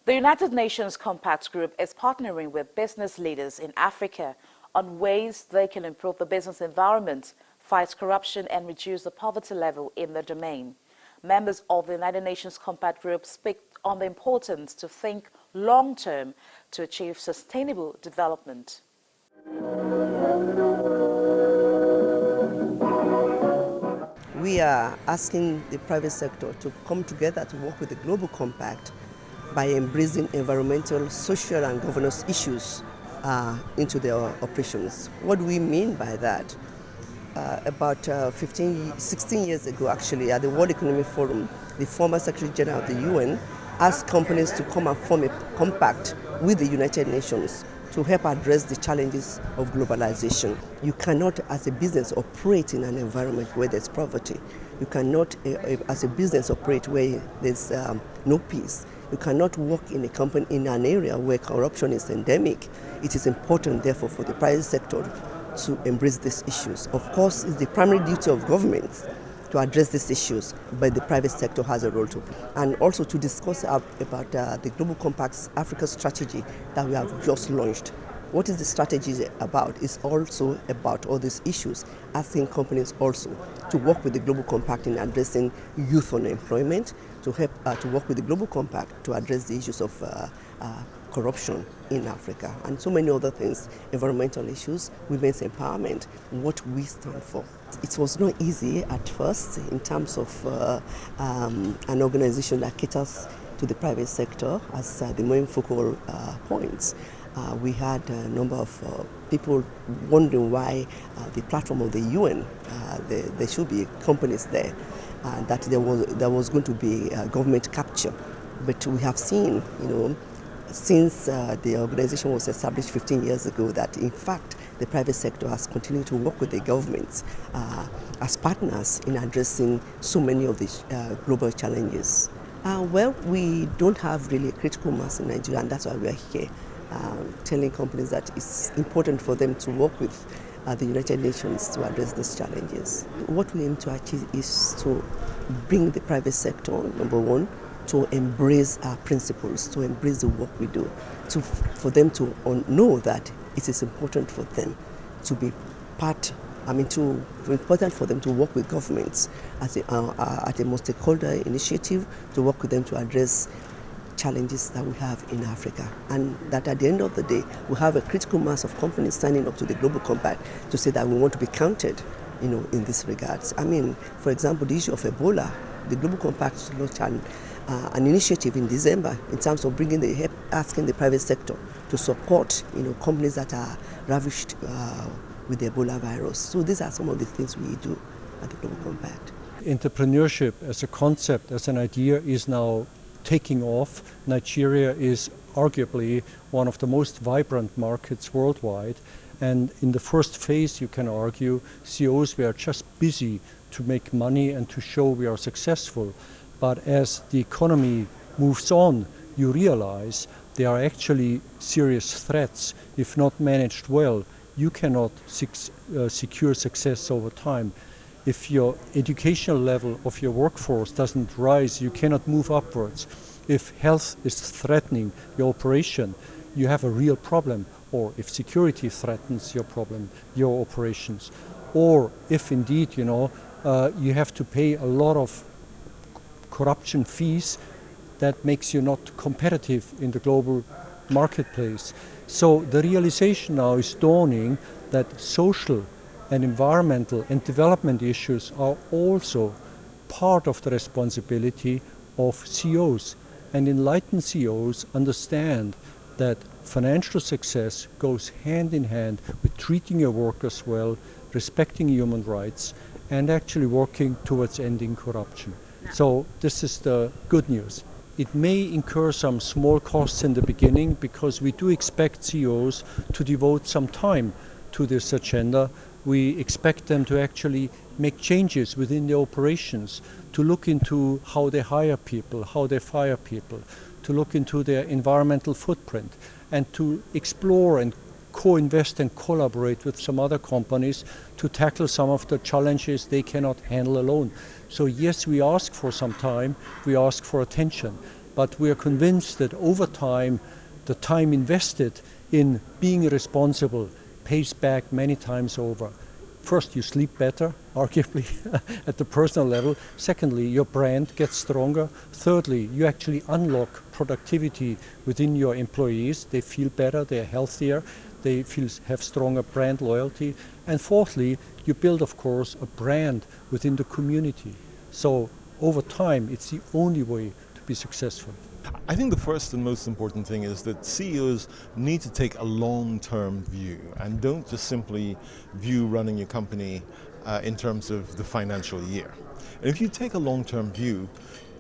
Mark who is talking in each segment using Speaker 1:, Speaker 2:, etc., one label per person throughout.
Speaker 1: The United Nations Compact Group is partnering with business leaders in Africa on ways they can improve the business environment, fight corruption and reduce the poverty level in the domain. Members of the United Nations Compact Group speak on the importance to think long-term to achieve sustainable development.
Speaker 2: We are asking the private sector to come together to work with the Global Compact by embracing environmental, social and governance issues into their operations. What do we mean by that? About 16 years ago, actually, at the World Economic Forum, the former Secretary General of the UN asked companies to come and form a compact with the United Nations to help address the challenges of globalization. You cannot, as a business, operate in an environment where there's poverty. You cannot, as a business, operate where there's no peace. You cannot work in a company in an area where corruption is endemic. It is important, therefore, for the private sector to embrace these issues. Of course, it's the primary duty of governments to address these issues, but the private sector has a role to play. And also to discuss about the Global Compact's Africa strategy that we have just launched. What is the strategy about? It's also about all these issues, asking companies also to work with the Global Compact in addressing youth unemployment, to help to work with the Global Compact to address the issues of corruption in Africa, and so many other things, environmental issues, women's empowerment, what we stand for. It was not easy at first in terms of an organization that caters to the private sector as the main focal points. We had a number of people wondering why the platform of the UN, there should be companies there, that there was going to be government capture. But we have seen, since the organization was established 15 years ago, that in fact the private sector has continued to work with the governments as partners in addressing so many of the global challenges. Well, we don't have really a critical mass in Nigeria, and that's why we are here, telling companies that it's important for them to work with the United Nations to address these challenges. What we aim to achieve is to bring the private sector, number one, to embrace our principles, to embrace the work we do, for them to know that it is important for them to be important for them to work with governments at a multi-stakeholder initiative, to work with them to address challenges that we have in Africa, and that at the end of the day, we have a critical mass of companies signing up to the Global Compact to say that we want to be counted, in this regards. For example, the issue of Ebola, the Global Compact launched an initiative in December in terms of asking the private sector to support, companies that are ravished with the Ebola virus. So these are some of the things we do at the Global Compact.
Speaker 3: Entrepreneurship as a concept, as an idea, is now taking off. Nigeria is arguably one of the most vibrant markets worldwide, and in the first phase, you can argue, CEOs were just busy to make money and to show we are successful. But as the economy moves on, you realize there are actually serious threats. If not managed well, you cannot secure success over time. If your educational level of your workforce doesn't rise, you cannot move upwards. If health is threatening your operation, you have a real problem. Or if security threatens your operations. Or if indeed, you have to pay a lot of corruption fees, that makes you not competitive in the global marketplace. So the realization now is dawning that social and environmental and development issues are also part of the responsibility of CEOs. And enlightened CEOs understand that financial success goes hand in hand with treating your workers well, respecting human rights, and actually working towards ending corruption. So this is the good news. It may incur some small costs in the beginning because we do expect CEOs to devote some time to this agenda. We expect them to actually make changes within the operations, to look into how they hire people, how they fire people, to look into their environmental footprint, and to explore and co-invest and collaborate with some other companies to tackle some of the challenges they cannot handle alone. So yes, we ask for some time, we ask for attention, but we are convinced that over time, the time invested in being responsible pays back many times over. First, you sleep better, arguably, at the personal level. Secondly, your brand gets stronger. Thirdly, you actually unlock productivity within your employees. They feel better, they're healthier, they have stronger brand loyalty. And fourthly, you build, of course, a brand within the community. So over time, it's the only way to be successful.
Speaker 4: I think the first and most important thing is that CEOs need to take a long-term view and don't just simply view running your company in terms of the financial year. And if you take a long-term view,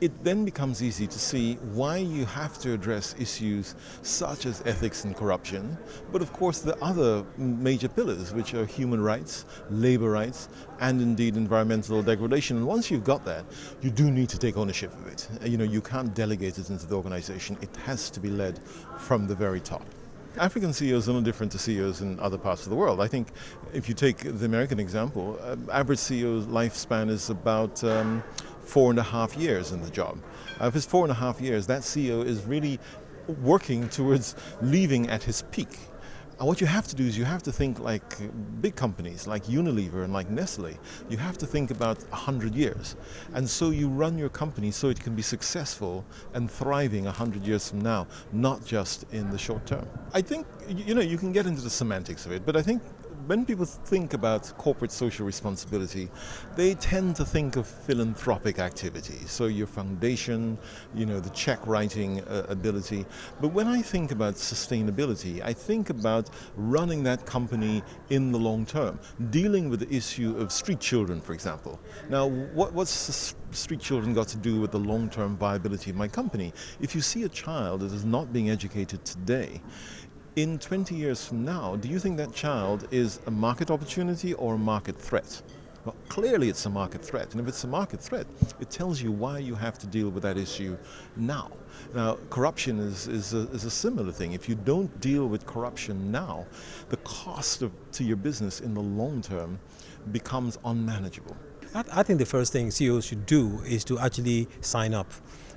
Speaker 4: it then becomes easy to see why you have to address issues such as ethics and corruption, but of course the other major pillars, which are human rights, labor rights, and indeed environmental degradation. And once you've got that, you do need to take ownership of it. You can't delegate it into the organization. It has to be led from the very top. African CEOs are no different to CEOs in other parts of the world. I think if you take the American example, average CEO's lifespan is about 4.5 years in the job. If it's 4.5 years, that CEO is really working towards leaving at his peak. And what you have to do is you have to think like big companies like Unilever and like Nestle. You have to think about 100 years. And so you run your company so it can be successful and thriving 100 years from now, not just in the short term. I think, you can get into the semantics of it, but I think when people think about corporate social responsibility, they tend to think of philanthropic activities. So your foundation, the check writing ability. But when I think about sustainability, I think about running that company in the long term, dealing with the issue of street children, for example. Now, what's street children got to do with the long-term viability of my company? If you see a child that is not being educated today, in 20 years from now, do you think that child is a market opportunity or a market threat? Well, clearly it's a market threat, and if it's a market threat, it tells you why you have to deal with that issue now. Now, corruption is a similar thing. If you don't deal with corruption now, the cost to your business in the long term becomes unmanageable.
Speaker 5: I think the first thing CEOs should do is to actually sign up,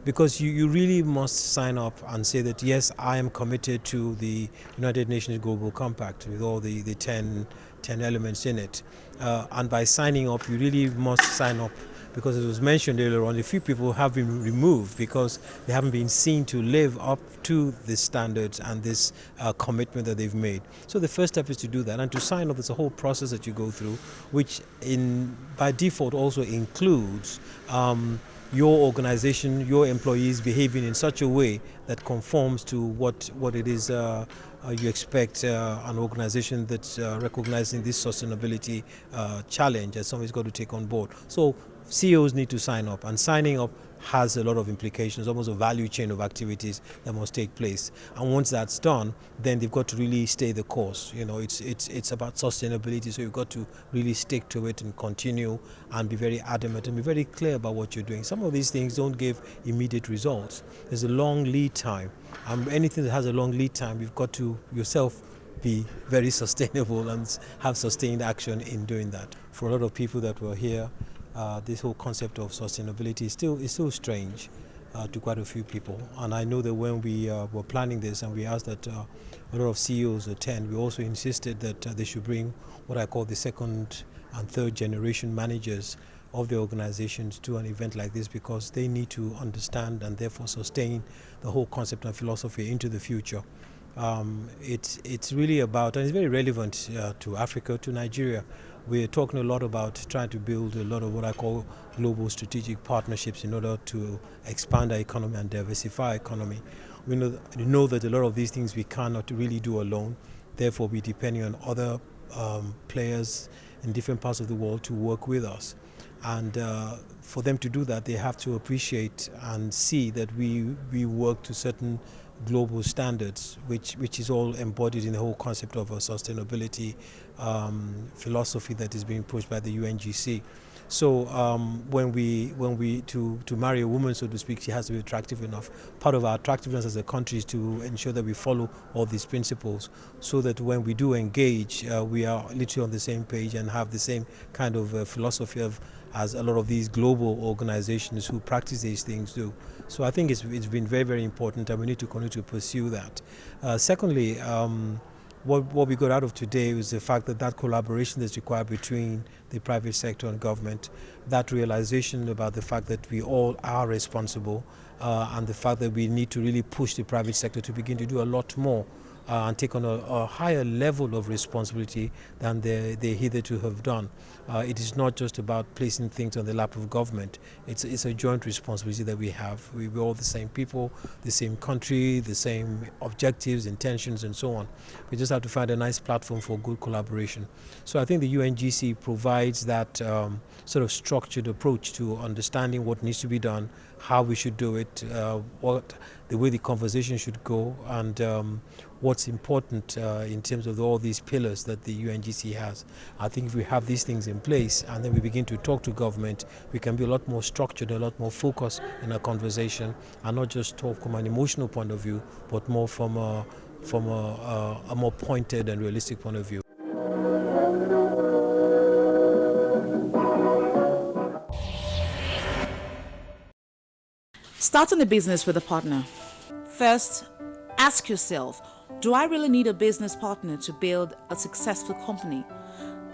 Speaker 5: because you really must sign up and say that, yes, I am committed to the United Nations Global Compact with all the 10 elements in it. And by signing up, you really must sign up, because as was mentioned earlier on, a few people have been removed because they haven't been seen to live up to the standards and this commitment that they've made. So the first step is to do that, and to sign up. It's a whole process that you go through, which by default also includes your organization, your employees behaving in such a way that conforms to what it is you expect an organization that's recognizing this sustainability challenge as somebody's got to take on board. So CEOs need to sign up, and signing up has a lot of implications, almost a value chain of activities that must take place. And once that's done, then they've got to really stay the course. It's about sustainability, so you've got to really stick to it and continue and be very adamant and be very clear about what you're doing. Some of these things don't give immediate results. There's a long lead time. Anything that has a long lead time, you've got to yourself be very sustainable and have sustained action in doing that. For a lot of people that were here, this whole concept of sustainability is still strange to quite a few people. And I know that when we were planning this and we asked that a lot of CEOs attend, we also insisted that they should bring what I call the second and third generation managers of the organizations to an event like this, because they need to understand and therefore sustain the whole concept and philosophy into the future. It's really about, and it's very relevant to Africa, to Nigeria. We're talking a lot about trying to build a lot of what I call global strategic partnerships in order to expand our economy and diversify our economy. We know that a lot of these things we cannot really do alone. Therefore, we're depending on other players in different parts of the world to work with us. And for them to do that, they have to appreciate and see that we work to certain global standards, which is all embodied in the whole concept of a sustainability philosophy that is being pushed by the UNGC. So when we to marry a woman, so to speak, she has to be attractive enough. Part of our attractiveness as a country is to ensure that we follow all these principles, so that when we do engage, we are literally on the same page and have the same kind of philosophy of as a lot of these global organizations who practice these things do. So I think it's been very, very important, and we need to continue to pursue that. Secondly, what we got out of today was the fact that collaboration that's required between the private sector and government, that realization about the fact that we all are responsible, and the fact that we need to really push the private sector to begin to do a lot more and take on a higher level of responsibility than they hitherto have done. It is not just about placing things on the lap of government. It's a joint responsibility that we have. We're all the same people, the same country, the same objectives, intentions, and so on. We just have to find a nice platform for good collaboration. So I think the UNGC provides that sort of structured approach to understanding what needs to be done, how we should do it, the way the conversation should go, and what's important in terms of all these pillars that the UNGC has. I think if we have these things in place and then we begin to talk to government, we can be a lot more structured, a lot more focused in our conversation, and not just talk from an emotional point of view, but more from a more pointed and realistic point of view.
Speaker 1: Starting a business with a partner. First, ask yourself, do I really need a business partner to build a successful company?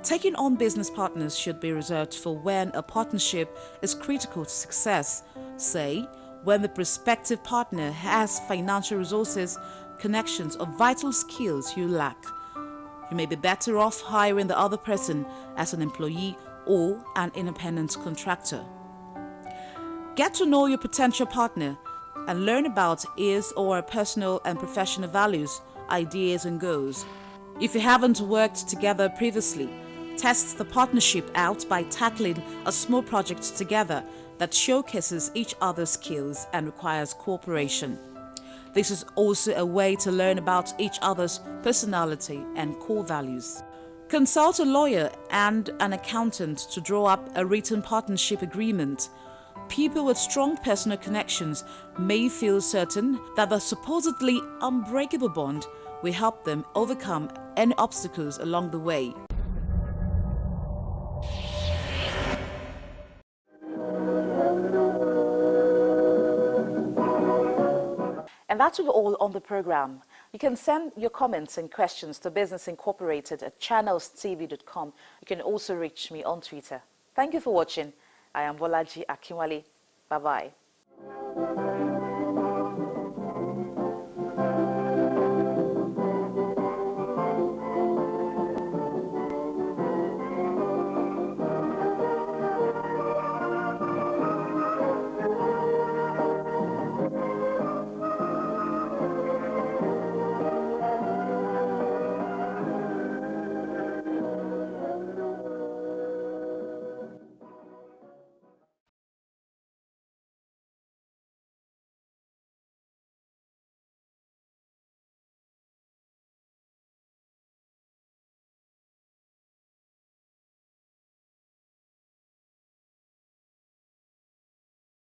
Speaker 1: Taking on business partners should be reserved for when a partnership is critical to success, say, when the prospective partner has financial resources, connections, or vital skills you lack. You may be better off hiring the other person as an employee or an independent contractor. Get to know your potential partner and learn about his or her personal and professional values, ideas, and goals. If you haven't worked together previously, test the partnership out by tackling a small project together that showcases each other's skills and requires cooperation. This is also a way to learn about each other's personality and core values. Consult a lawyer and an accountant to draw up a written partnership agreement. People with strong personal connections may feel certain that the supposedly unbreakable bond will help them overcome any obstacles along the way. And that's all on the program. You can send your comments and questions to Business Incorporated at channelstv.com. You can also reach me on Twitter. Thank you for watching. I am Bolaji Akinwale. Bye-bye.